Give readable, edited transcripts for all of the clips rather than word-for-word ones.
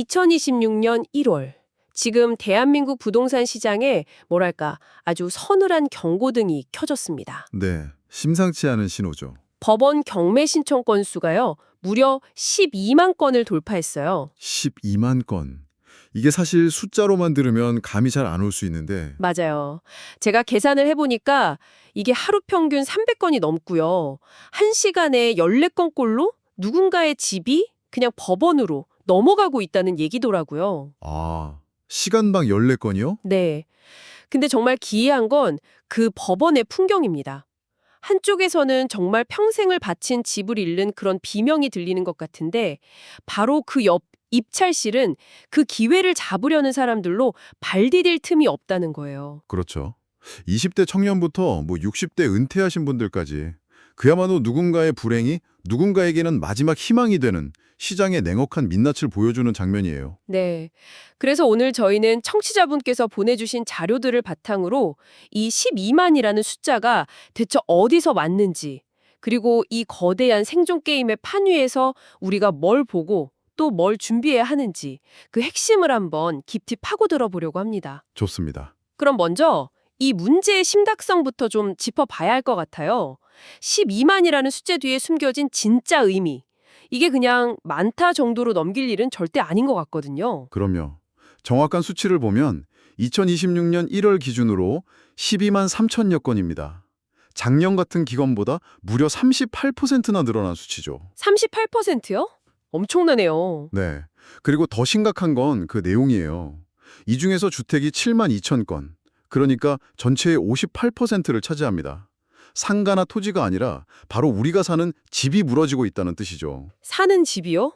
2026년 1월. 지금 대한민국 부동산 시장에 뭐랄까 아주 서늘한 경고등이 켜졌습니다. 네, 심상치 않은 신호죠. 법원 경매 신청 건수가요. 무려 12만 건을 돌파했어요. 12만 건. 이게 사실 숫자로만 들으면 감이 잘 안 올 수 있는데 맞아요. 제가 계산을 해보니까 이게 하루 평균 300건이 넘고요. 1시간에 14건꼴로 누군가의 집이 그냥 법원으로 넘어가고 있다는 얘기더라고요. 시간당 14건이요? 네. 근데 정말 기이한 건 그 법원의 풍경입니다. 한쪽에서는 정말 평생을 바친 집을 잃는 그런 비명이 들리는 것 같은데 바로 그 옆 입찰실은 그 기회를 잡으려는 사람들로 발 디딜 틈이 없다는 거예요. 그렇죠. 20대 청년부터 60대 은퇴하신 분들까지 그야말로 누군가의 불행이 누군가에게는 마지막 희망이 되는 시장의 냉혹한 민낯을 보여주는 장면이에요. 네. 그래서 오늘 저희는 청취자분께서 보내주신 자료들을 바탕으로 이 12만이라는 숫자가 대체 어디서 왔는지, 그리고 이 거대한 생존 게임의 판 위에서 우리가 뭘 보고 또 뭘 준비해야 하는지 그 핵심을 한번 깊이 파고들어 보려고 합니다. 좋습니다. 그럼 먼저 이 문제의 심각성부터 좀 짚어봐야 할 것 같아요. 12만이라는 숫자 뒤에 숨겨진 진짜 의미. 이게 그냥 많다 정도로 넘길 일은 절대 아닌 것 같거든요. 그럼요. 정확한 수치를 보면 2026년 1월 기준으로 12만 3천여 건입니다. 작년 같은 기간보다 무려 38%나 늘어난 수치죠. 38%요? 엄청나네요. 네. 그리고 더 심각한 건 그 내용이에요. 이 중에서 주택이 7만 2천 건, 그러니까 전체의 58%를 차지합니다. 상가나 토지가 아니라 바로 우리가 사는 집이 무너지고 있다는 뜻이죠. 사는 집이요?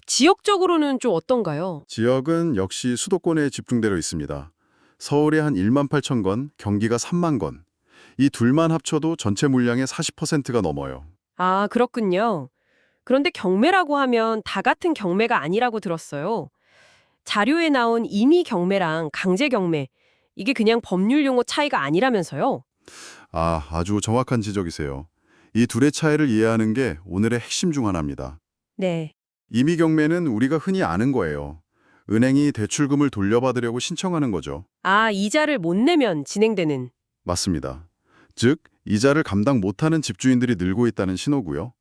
지역적으로는 좀 어떤가요? 지역은 역시 수도권에 집중되어 있습니다. 서울에 한 1만 8천 건, 경기가 3만 건. 이 둘만 합쳐도 전체 물량의 40%가 넘어요. 아, 그렇군요. 그런데 경매라고 하면 다 같은 경매가 아니라고 들었어요. 자료에 나온 임의 경매랑 강제 경매, 이게 그냥 법률 용어 차이가 아니라면서요? 아주 정확한 지적이세요. 이 둘의 차이를 이해하는 게 오늘의 핵심 중 하나입니다. 네. 임의 경매는 우리가 흔히 아는 거예요. 은행이 대출금을 돌려받으려고 신청하는 거죠. 아, 이자를 못 내면 진행되는. 맞습니다. 즉, 이자를 감당 못하는 집주인들이 늘고 있다는 신호고요.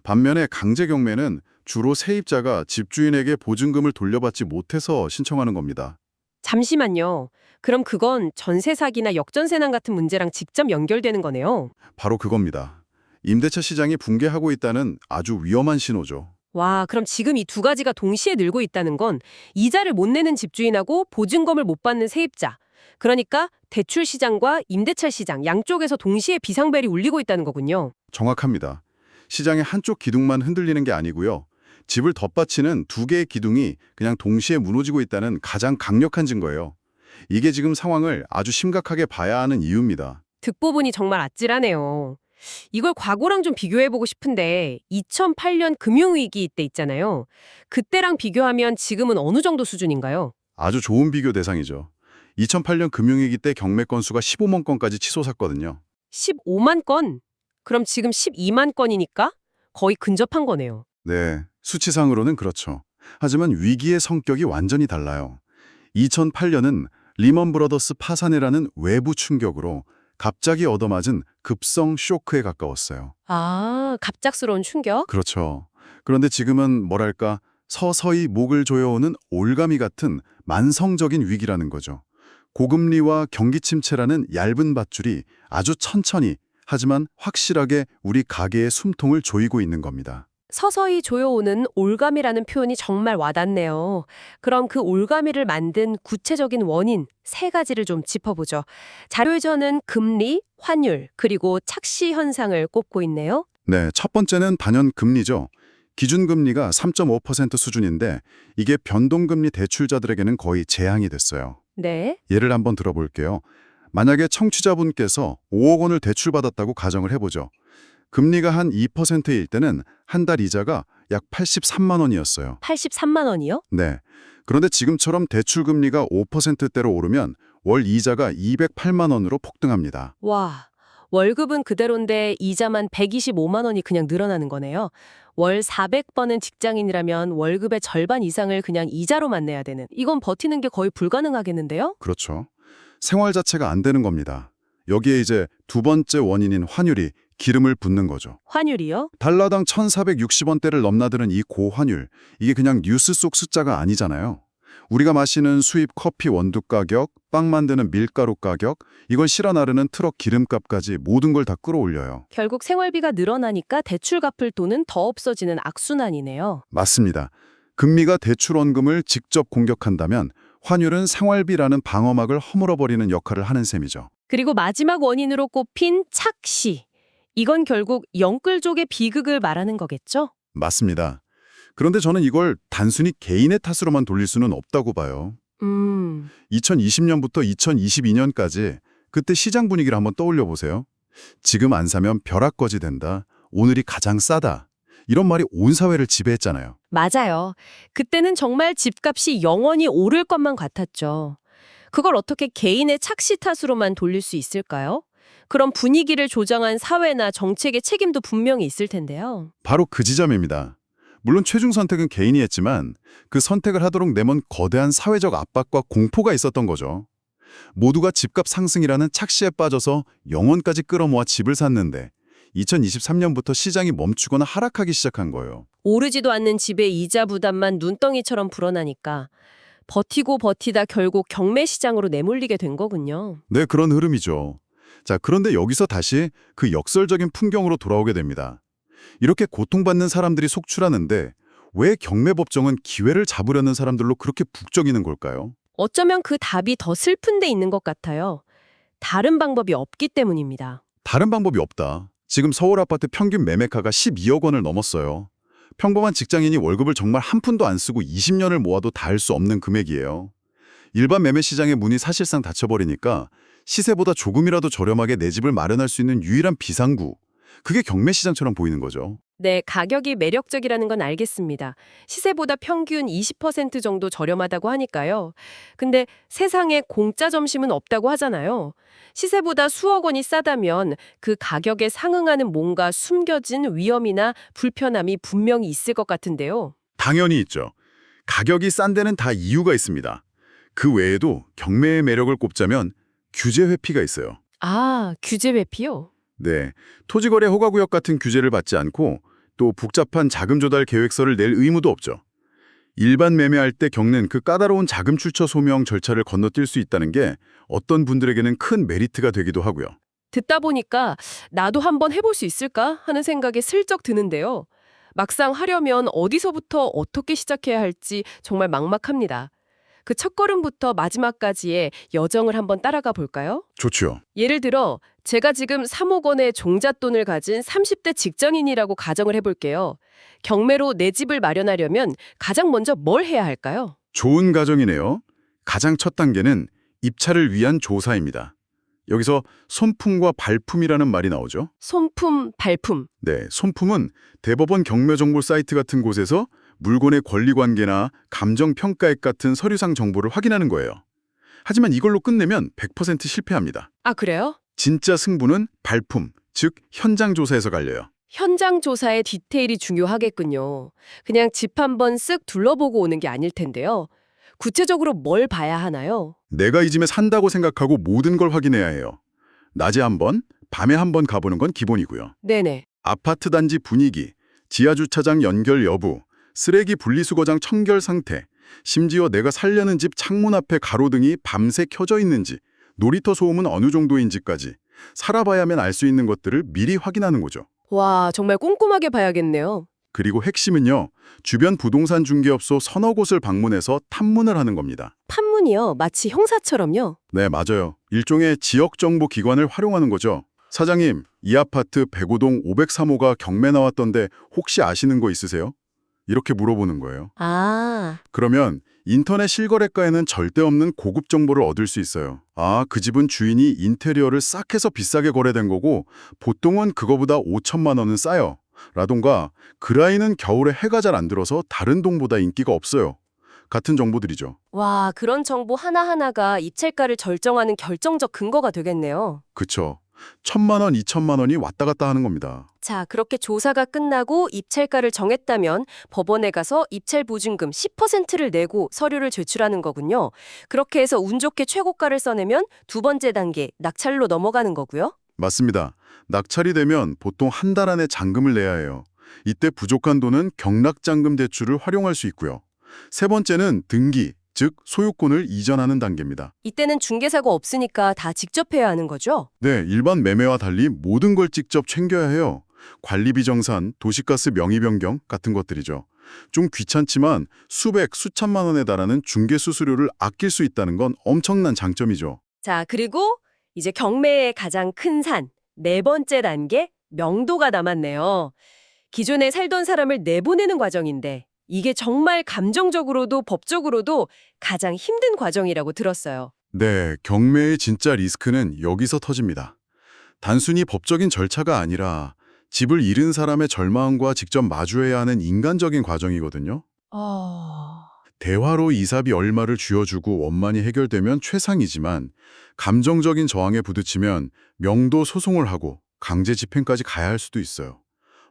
반면에 강제 경매는 주로 세입자가 집주인에게 보증금을 돌려받지 못해서 신청하는 겁니다. 잠시만요. 그럼 그건 전세 사기나 역전세난 같은 문제랑 직접 연결되는 거네요. 바로 그겁니다. 임대차 시장이 붕괴하고 있다는 아주 위험한 신호죠. 와, 그럼 지금 이 두 가지가 동시에 늘고 있다는 건 이자를 못 내는 집주인하고 보증금을 못 받는 세입자. 그러니까 대출 시장과 임대차 시장 양쪽에서 동시에 비상벨이 울리고 있다는 거군요. 정확합니다. 시장의 한쪽 기둥만 흔들리는 게 아니고요. 집을 덧받치는 두 개의 기둥이 그냥 동시에 무너지고 있다는 가장 강력한 증거예요. 이게 지금 상황을 아주 심각하게 봐야 하는 이유입니다. 듣보 보니 정말 아찔하네요. 이걸 과거랑 좀 비교해보고 싶은데 2008년 금융위기 때 있잖아요. 그때랑 비교하면 지금은 어느 정도 수준인가요? 아주 좋은 비교 대상이죠. 2008년 금융위기 때 경매 건수가 15만 건까지 치솟았거든요. 15만 건? 그럼 지금 12만 건이니까 거의 근접한 거네요. 네, 수치상으로는 그렇죠. 하지만 위기의 성격이 완전히 달라요. 2008년은 리먼 브러더스 파산이라는 외부 충격으로 갑자기 얻어맞은 급성 쇼크에 가까웠어요. 아, 갑작스러운 충격? 그렇죠. 그런데 지금은 뭐랄까 서서히 목을 조여오는 올가미 같은 만성적인 위기라는 거죠. 고금리와 경기 침체라는 얇은 밧줄이 아주 천천히 하지만 확실하게 우리 가게의 숨통을 조이고 있는 겁니다. 서서히 조여오는 올가미라는 표현이 정말 와닿네요. 그럼 그 올가미를 만든 구체적인 원인 세 가지를 좀 짚어보죠. 자료에서는 금리, 환율, 그리고 착시 현상을 꼽고 있네요. 네, 첫 번째는 단연 금리죠. 기준금리가 3.5% 수준인데 이게 변동금리 대출자들에게는 거의 재앙이 됐어요. 네. 예를 한번 들어볼게요. 만약에 청취자분께서 5억 원을 대출받았다고 가정을 해보죠. 금리가 한 2%일 때는 한 달 이자가 약 83만 원이었어요. 83만 원이요? 네. 그런데 지금처럼 대출금리가 5%대로 오르면 월 이자가 208만 원으로 폭등합니다. 와, 월급은 그대로인데 이자만 125만 원이 그냥 늘어나는 거네요. 월 400번은 직장인이라면 월급의 절반 이상을 그냥 이자로만 내야 되는. 이건 버티는 게 거의 불가능하겠는데요? 그렇죠. 생활 자체가 안 되는 겁니다. 여기에 이제 두 번째 원인인 환율이 기름을 붓는 거죠. 환율이요? 달러당 1,460원대를 넘나드는 이 고환율, 이게 그냥 뉴스 속 숫자가 아니잖아요. 우리가 마시는 수입 커피 원두 가격, 빵 만드는 밀가루 가격, 이걸 실어 나르는 트럭 기름값까지 모든 걸 다 끌어올려요. 결국 생활비가 늘어나니까 대출 갚을 돈은 더 없어지는 악순환이네요. 맞습니다. 금리가 대출 원금을 직접 공격한다면 환율은 생활비라는 방어막을 허물어버리는 역할을 하는 셈이죠. 그리고 마지막 원인으로 꼽힌 착시. 이건 결국 영끌족의 비극을 말하는 거겠죠? 맞습니다. 그런데 저는 이걸 단순히 개인의 탓으로만 돌릴 수는 없다고 봐요. 2020년부터 2022년까지 그때 시장 분위기를 한번 떠올려 보세요. 지금 안 사면 벼락거지 된다. 오늘이 가장 싸다. 이런 말이 온 사회를 지배했잖아요. 맞아요. 그때는 정말 집값이 영원히 오를 것만 같았죠. 그걸 어떻게 개인의 착시 탓으로만 돌릴 수 있을까요? 그런 분위기를 조정한 사회나 정책의 책임도 분명히 있을 텐데요. 바로 그 지점입니다. 물론 최종 선택은 개인이 했지만 그 선택을 하도록 내몬 거대한 사회적 압박과 공포가 있었던 거죠. 모두가 집값 상승이라는 착시에 빠져서 영혼까지 끌어모아 집을 샀는데 2023년부터 시장이 멈추거나 하락하기 시작한 거예요. 오르지도 않는 집의 이자 부담만 눈덩이처럼 불어나니까 버티고 버티다 결국 경매 시장으로 내몰리게 된 거군요. 네, 그런 흐름이죠. 자, 그런데 여기서 다시 그 역설적인 풍경으로 돌아오게 됩니다. 이렇게 고통받는 사람들이 속출하는데 왜 경매법정은 기회를 잡으려는 사람들로 그렇게 북적이는 걸까요? 어쩌면 그 답이 더 슬픈 데 있는 것 같아요. 다른 방법이 없기 때문입니다. 다른 방법이 없다. 지금 서울 아파트 평균 매매가가 12억 원을 넘었어요. 평범한 직장인이 월급을 정말 한 푼도 안 쓰고 20년을 모아도 닿을 수 없는 금액이에요. 일반 매매 시장의 문이 사실상 닫혀버리니까 시세보다 조금이라도 저렴하게 내 집을 마련할 수 있는 유일한 비상구. 그게 경매 시장처럼 보이는 거죠. 네, 가격이 매력적이라는 건 알겠습니다. 시세보다 평균 20% 정도 저렴하다고 하니까요. 근데 세상에 공짜 점심은 없다고 하잖아요. 시세보다 수억 원이 싸다면 그 가격에 상응하는 뭔가 숨겨진 위험이나 불편함이 분명히 있을 것 같은데요. 당연히 있죠. 가격이 싼 데는 다 이유가 있습니다. 그 외에도 경매의 매력을 꼽자면 규제 회피가 있어요. 아, 규제 회피요? 네, 토지거래 허가구역 같은 규제를 받지 않고 또 복잡한 자금 조달 계획서를 낼 의무도 없죠. 일반 매매할 때 겪는 그 까다로운 자금 출처 소명 절차를 건너뛸 수 있다는 게 어떤 분들에게는 큰 메리트가 되기도 하고요. 듣다 보니까 나도 한번 해볼 수 있을까 하는 생각이 슬쩍 드는데요. 막상 하려면 어디서부터 어떻게 시작해야 할지 정말 막막합니다. 그 첫걸음부터 마지막까지의 여정을 한번 따라가 볼까요? 좋죠. 예를 들어 제가 지금 3억 원의 종잣돈을 가진 30대 직장인이라고 가정을 해볼게요. 경매로 내 집을 마련하려면 가장 먼저 뭘 해야 할까요? 좋은 가정이네요. 가장 첫 단계는 입찰을 위한 조사입니다. 여기서 손품과 발품이라는 말이 나오죠. 손품, 발품. 네, 손품은 대법원 경매 정보 사이트 같은 곳에서 물건의 권리관계나 감정평가액 같은 서류상 정보를 확인하는 거예요. 하지만 이걸로 끝내면 100% 실패합니다. 아, 그래요? 진짜 승부는 발품, 즉 현장 조사에서 갈려요. 현장 조사의 디테일이 중요하겠군요. 그냥 집 한번 쓱 둘러보고 오는 게 아닐 텐데요. 구체적으로 뭘 봐야 하나요? 내가 이 집에 산다고 생각하고 모든 걸 확인해야 해요. 낮에 한 번, 밤에 한 번 가보는 건 기본이고요. 네네. 아파트 단지 분위기, 지하주차장 연결 여부, 쓰레기 분리수거장 청결 상태, 심지어 내가 살려는 집 창문 앞에 가로등이 밤새 켜져 있는지, 놀이터 소음은 어느 정도인지까지 살아봐야만 알 수 있는 것들을 미리 확인하는 거죠. 와, 정말 꼼꼼하게 봐야겠네요. 그리고 핵심은요, 주변 부동산 중개업소 서너 곳을 방문해서 탐문을 하는 겁니다. 판문이요? 마치 형사처럼요? 네, 맞아요. 일종의 지역정보기관을 활용하는 거죠. 사장님, 이 아파트 105동 503호가 경매 나왔던데 혹시 아시는 거 있으세요? 이렇게 물어보는 거예요. 아, 그러면 인터넷 실거래가에는 절대 없는 고급 정보를 얻을 수 있어요. 아, 그 집은 주인이 인테리어를 싹 해서 비싸게 거래된 거고 보통은 그거보다 5천만 원은 싸요. 라던가 그 라인은 겨울에 해가 잘 안 들어서 다른 동보다 인기가 없어요. 같은 정보들이죠. 와, 그런 정보 하나하나가 입찰가를 결정하는 결정적 근거가 되겠네요. 그쵸. 천만 원, 2천만 원이 왔다 갔다 하는 겁니다. 자, 그렇게 조사가 끝나고 입찰가를 정했다면 법원에 가서 입찰 보증금 10%를 내고 서류를 제출하는 거군요. 그렇게 해서 운 좋게 최고가를 써내면 두 번째 단계, 낙찰로 넘어가는 거고요. 맞습니다. 낙찰이 되면 보통 한 달 안에 잔금을 내야 해요. 이때 부족한 돈은 경락잔금 대출을 활용할 수 있고요. 세 번째는 등기, 즉 소유권을 이전하는 단계입니다. 이때는 중개사가 없으니까 다 직접 해야 하는 거죠? 네, 일반 매매와 달리 모든 걸 직접 챙겨야 해요. 관리비 정산, 도시가스 명의 변경 같은 것들이죠. 좀 귀찮지만 수백, 수천만 원에 달하는 중개 수수료를 아낄 수 있다는 건 엄청난 장점이죠. 자, 그리고 이제 경매의 가장 큰 산, 네 번째 단계, 명도가 남았네요. 기존에 살던 사람을 내보내는 과정인데 이게 정말 감정적으로도 법적으로도 가장 힘든 과정이라고 들었어요. 네, 경매의 진짜 리스크는 여기서 터집니다. 단순히 법적인 절차가 아니라 집을 잃은 사람의 절망과 직접 마주해야 하는 인간적인 과정이거든요. 대화로 이사비 얼마를 쥐어주고 원만히 해결되면 최상이지만 감정적인 저항에 부딪히면 명도 소송을 하고 강제 집행까지 가야 할 수도 있어요.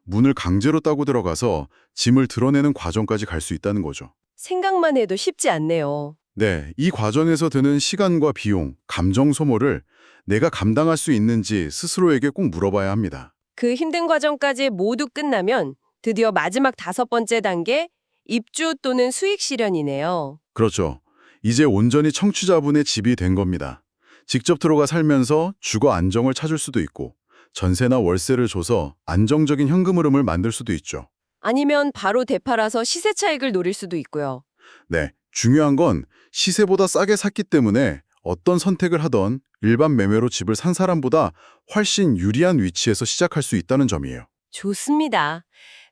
문을 강제로 따고 들어가서 짐을 드러내는 과정까지 갈 수 있다는 거죠. 생각만 해도 쉽지 않네요. 네, 이 과정에서 드는 시간과 비용, 감정 소모를 내가 감당할 수 있는지 스스로에게 꼭 물어봐야 합니다. 그 힘든 과정까지 모두 끝나면 드디어 마지막 다섯 번째 단계, 입주 또는 수익 실현이네요. 그렇죠. 이제 온전히 청취자분의 집이 된 겁니다. 직접 들어가 살면서 주거 안정을 찾을 수도 있고 전세나 월세를 줘서 안정적인 현금 흐름을 만들 수도 있죠. 아니면 바로 되팔아서 시세 차익을 노릴 수도 있고요. 네, 중요한 건 시세보다 싸게 샀기 때문에 어떤 선택을 하던 일반 매매로 집을 산 사람보다 훨씬 유리한 위치에서 시작할 수 있다는 점이에요. 좋습니다.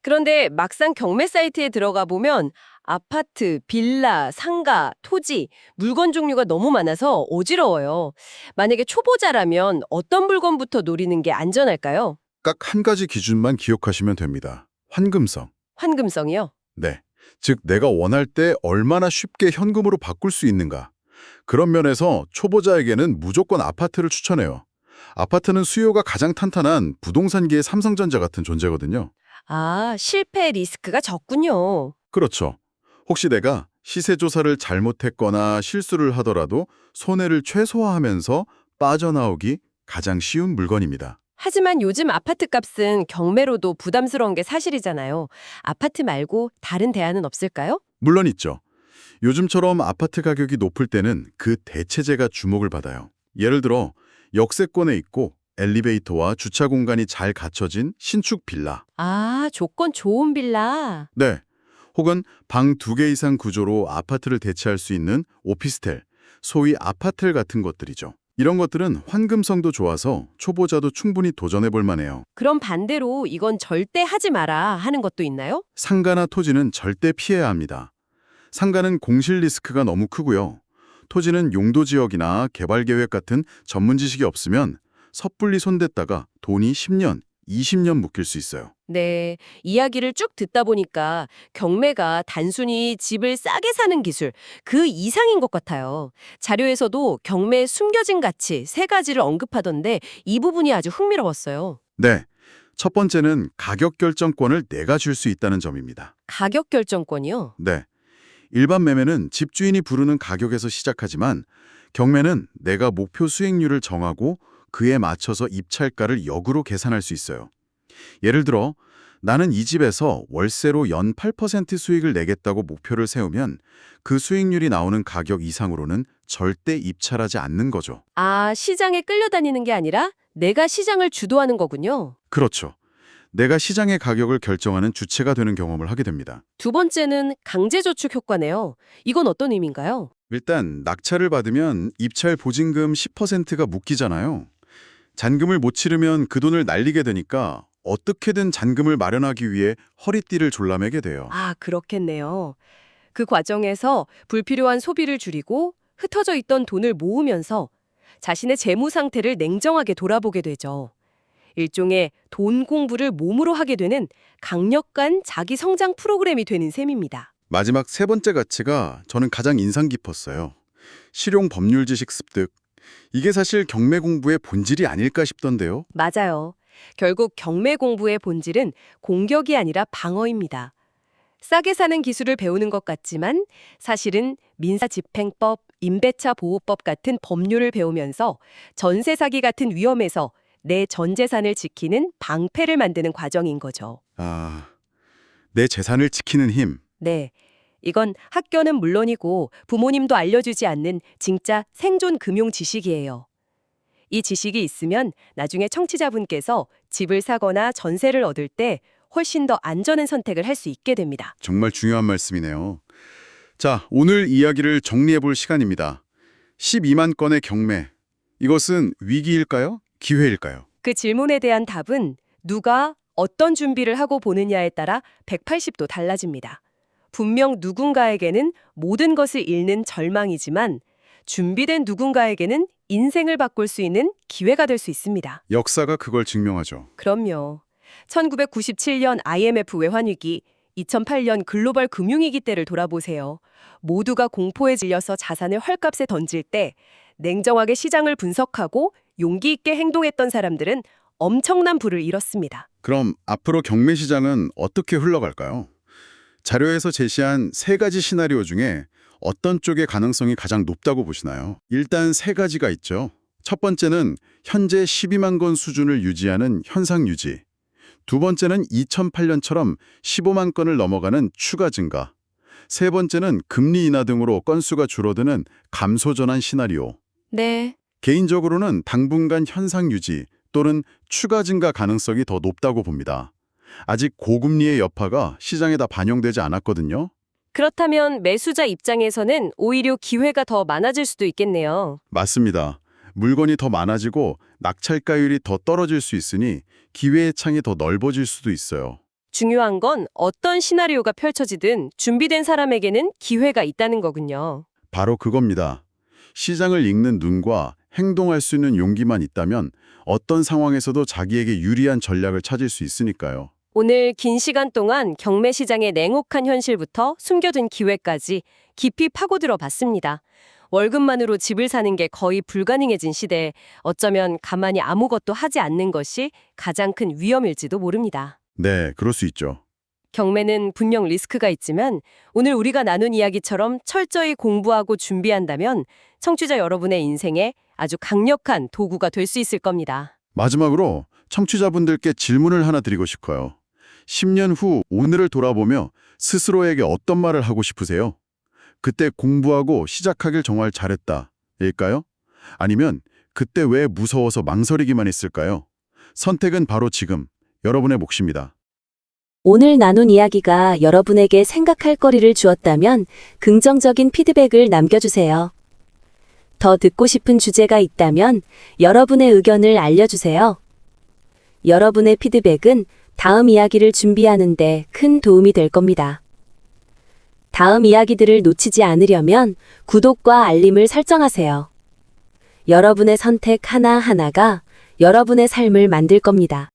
그런데 막상 경매 사이트에 들어가 보면 아파트, 빌라, 상가, 토지, 물건 종류가 너무 많아서 어지러워요. 만약에 초보자라면 어떤 물건부터 노리는 게 안전할까요? 딱 한 가지 기준만 기억하시면 됩니다. 환금성. 환금성이요? 네, 즉 내가 원할 때 얼마나 쉽게 현금으로 바꿀 수 있는가. 그런 면에서 초보자에게는 무조건 아파트를 추천해요. 아파트는 수요가 가장 탄탄한 부동산계의 삼성전자 같은 존재거든요. 아, 실패 리스크가 적군요. 그렇죠. 혹시 내가 시세 조사를 잘못했거나 실수를 하더라도 손해를 최소화하면서 빠져나오기 가장 쉬운 물건입니다. 하지만 요즘 아파트 값은 경매로도 부담스러운 게 사실이잖아요. 아파트 말고 다른 대안은 없을까요? 물론 있죠. 요즘처럼 아파트 가격이 높을 때는 그 대체재가 주목을 받아요. 예를 들어 역세권에 있고 엘리베이터와 주차 공간이 잘 갖춰진 신축 빌라. 아, 조건 좋은 빌라. 네. 혹은 방 2개 이상 구조로 아파트를 대체할 수 있는 오피스텔, 소위 아파텔 같은 것들이죠. 이런 것들은 환금성도 좋아서 초보자도 충분히 도전해 볼 만해요. 그럼 반대로 이건 절대 하지 마라 하는 것도 있나요? 상가나 토지는 절대 피해야 합니다. 상가는 공실 리스크가 너무 크고요. 토지는 용도 지역이나 개발 계획 같은 전문 지식이 없으면 섣불리 손댔다가 돈이 10년, 20년 묵힐 수 있어요. 네, 이야기를 쭉 듣다 보니까 경매가 단순히 집을 싸게 사는 기술, 그 이상인 것 같아요. 자료에서도 경매의 숨겨진 가치 세 가지를 언급하던데 이 부분이 아주 흥미로웠어요. 네. 첫 번째는 가격 결정권을 내가 줄 수 있다는 점입니다. 가격 결정권이요? 네. 일반 매매는 집주인이 부르는 가격에서 시작하지만 경매는 내가 목표 수익률을 정하고 그에 맞춰서 입찰가를 역으로 계산할 수 있어요. 예를 들어 나는 이 집에서 월세로 연 8% 수익을 내겠다고 목표를 세우면 그 수익률이 나오는 가격 이상으로는 절대 입찰하지 않는 거죠. 아, 시장에 끌려다니는 게 아니라 내가 시장을 주도하는 거군요. 그렇죠. 내가 시장의 가격을 결정하는 주체가 되는 경험을 하게 됩니다. 두 번째는 강제저축 효과네요. 이건 어떤 의미인가요? 일단 낙찰을 받으면 입찰 보증금 10%가 묶이잖아요. 잔금을 못 치르면 그 돈을 날리게 되니까 어떻게든 잔금을 마련하기 위해 허리띠를 졸라매게 돼요. 아, 그렇겠네요. 그 과정에서 불필요한 소비를 줄이고 흩어져 있던 돈을 모으면서 자신의 재무 상태를 냉정하게 돌아보게 되죠. 일종의 돈 공부를 몸으로 하게 되는 강력한 자기 성장 프로그램이 되는 셈입니다. 마지막 세 번째 가치가 저는 가장 인상 깊었어요. 실용 법률 지식 습득. 이게 사실 경매 공부의 본질이 아닐까 싶던데요. 맞아요. 결국 경매 공부의 본질은 공격이 아니라 방어입니다. 싸게 사는 기술을 배우는 것 같지만 사실은 민사집행법, 임대차 보호법 같은 법률을 배우면서 전세 사기 같은 위험에서 내 전 재산을 지키는 방패를 만드는 과정인 거죠. 아, 내 재산을 지키는 힘. 네. 이건 학교는 물론이고 부모님도 알려주지 않는 진짜 생존 금융 지식이에요. 이 지식이 있으면 나중에 청취자분께서 집을 사거나 전세를 얻을 때 훨씬 더 안전한 선택을 할 수 있게 됩니다. 정말 중요한 말씀이네요. 자, 오늘 이야기를 정리해 볼 시간입니다. 12만 건의 경매. 이것은 위기일까요? 기회일까요? 그 질문에 대한 답은 누가 어떤 준비를 하고 보느냐에 따라 180도 달라집니다. 분명 누군가에게는 모든 것을 잃는 절망이지만 준비된 누군가에게는 인생을 바꿀 수 있는 기회가 될 수 있습니다. 역사가 그걸 증명하죠. 그럼요. 1997년 IMF 외환위기, 2008년 글로벌 금융위기 때를 돌아보세요. 모두가 공포에 질려서 자산을 헐값에 던질 때 냉정하게 시장을 분석하고 용기 있게 행동했던 사람들은 엄청난 부를 잃었습니다. 그럼 앞으로 경매 시장은 어떻게 흘러갈까요? 자료에서 제시한 세 가지 시나리오 중에 어떤 쪽의 가능성이 가장 높다고 보시나요? 일단 세 가지가 있죠. 첫 번째는 현재 12만 건 수준을 유지하는 현상 유지. 두 번째는 2008년처럼 15만 건을 넘어가는 추가 증가. 세 번째는 금리 인하 등으로 건수가 줄어드는 감소 전환 시나리오. 네. 개인적으로는 당분간 현상 유지 또는 추가 증가 가능성이 더 높다고 봅니다. 아직 고금리의 여파가 시장에 다 반영되지 않았거든요. 그렇다면 매수자 입장에서는 오히려 기회가 더 많아질 수도 있겠네요. 맞습니다. 물건이 더 많아지고 낙찰가율이 더 떨어질 수 있으니 기회의 창이 더 넓어질 수도 있어요. 중요한 건 어떤 시나리오가 펼쳐지든 준비된 사람에게는 기회가 있다는 거군요. 바로 그겁니다. 시장을 읽는 눈과 행동할 수 있는 용기만 있다면 어떤 상황에서도 자기에게 유리한 전략을 찾을 수 있으니까요. 오늘 긴 시간 동안 경매 시장의 냉혹한 현실부터 숨겨둔 기회까지 깊이 파고들어 봤습니다. 월급만으로 집을 사는 게 거의 불가능해진 시대에 어쩌면 가만히 아무것도 하지 않는 것이 가장 큰 위험일지도 모릅니다. 네, 그럴 수 있죠. 경매는 분명 리스크가 있지만 오늘 우리가 나눈 이야기처럼 철저히 공부하고 준비한다면 청취자 여러분의 인생에 아주 강력한 도구가 될 수 있을 겁니다. 마지막으로 청취자분들께 질문을 하나 드리고 싶어요. 10년 후 오늘을 돌아보며 스스로에게 어떤 말을 하고 싶으세요? 그때 공부하고 시작하길 정말 잘했다. 일까요? 아니면 그때 왜 무서워서 망설이기만 했을까요? 선택은 바로 지금, 여러분의 몫입니다. 오늘 나눈 이야기가 여러분에게 생각할 거리를 주었다면 긍정적인 피드백을 남겨주세요. 더 듣고 싶은 주제가 있다면 여러분의 의견을 알려주세요. 여러분의 피드백은 다음 이야기를 준비하는 데 큰 도움이 될 겁니다. 다음 이야기들을 놓치지 않으려면 구독과 알림을 설정하세요. 여러분의 선택 하나하나가 여러분의 삶을 만들 겁니다.